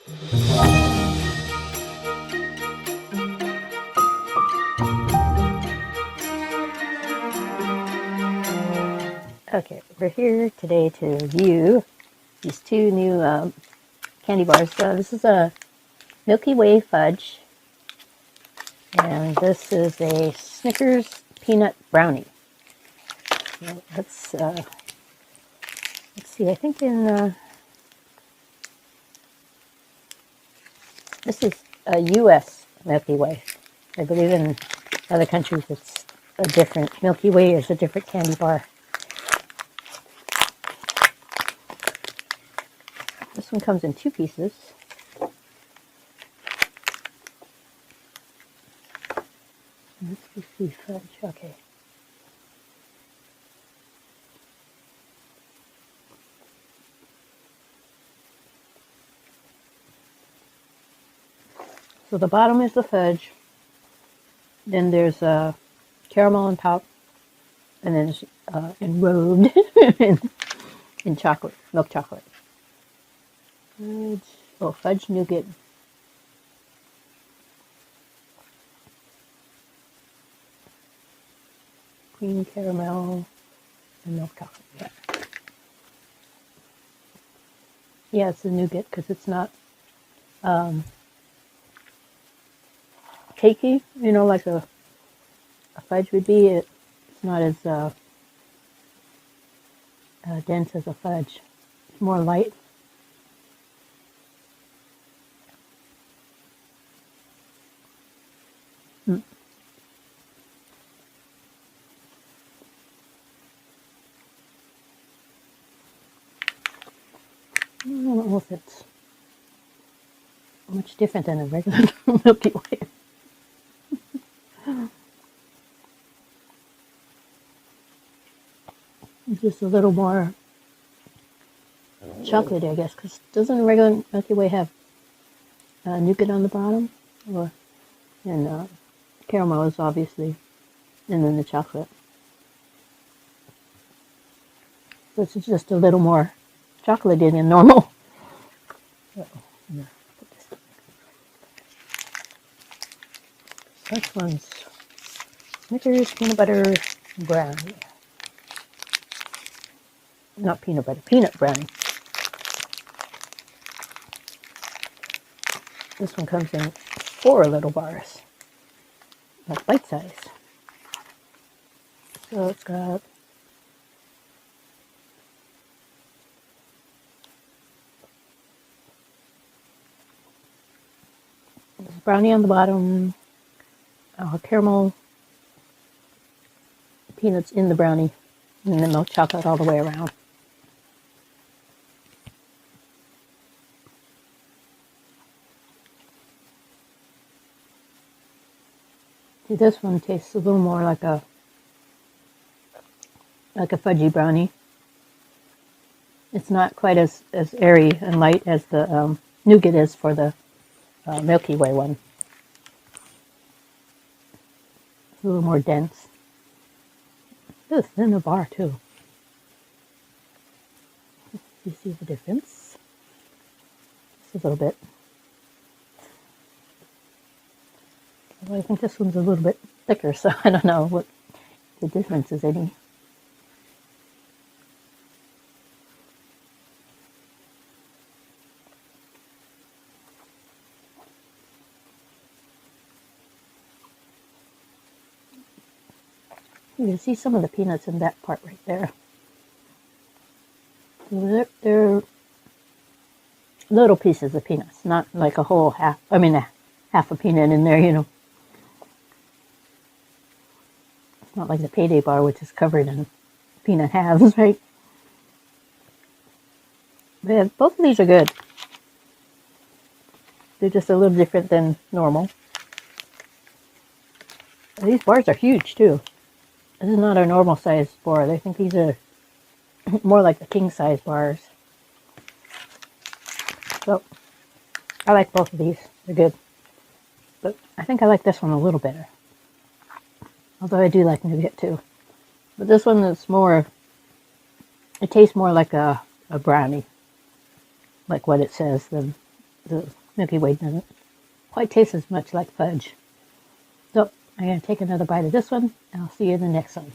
Okay, we're here today to review these two new candy bars. This is a Milky Way Fudge, and this is a Snickers Peanut Brownie. So let's see. I think this is a U.S. Milky Way. I believe in other countries it's a different Milky Way is a different candy bar. This one comes in 2 pieces. Let's see, fudge. Okay. So the bottom is the fudge. Then there's caramel on top, and then it's enrobed in chocolate, milk chocolate. Fudge nougat. Cream caramel and milk chocolate. Yeah, it's a nougat because it's not cakey, you know, like a fudge would be. It's not as dense as a fudge. It's more light. I don't know if it's much different than a regular Milky Way. Just a little more chocolatey, I guess, because doesn't a regular Milky Way have nougat on the bottom? And caramel is obviously, and then the chocolate. So it's just a little more chocolatey than normal. This one's Snickers Peanut Butter Brownie. Not peanut butter, peanut brownie. This one comes in 4 little bars, like bite size. So it's got brownie on the bottom, caramel, peanuts in the brownie, and then milk chocolate all the way around. See, this one tastes a little more like a fudgy brownie. It's not quite as airy and light as the nougat is for the Milky Way one. It's a little more dense. It's in a bar too. You see the difference? Just a little bit. Well, I think this one's a little bit thicker, so I don't know what the difference is any. You can see some of the peanuts in that part right there. So they're little pieces of peanuts, not like a whole half, half a peanut in there, you know. It's not like the Payday bar, which is covered in peanut halves, right? But yeah, both of these are good. They're just a little different than normal. These bars are huge too. This is not a normal size bar. I think these are more like the king size bars. So I like both of these. They're good. But I think I like this one a little better. Although I do like nougat too. But this one is more, it tastes more like a brownie. Like what it says than the Milky Way doesn't quite taste as much like fudge. So I'm going to take another bite of this one, and I'll see you in the next one.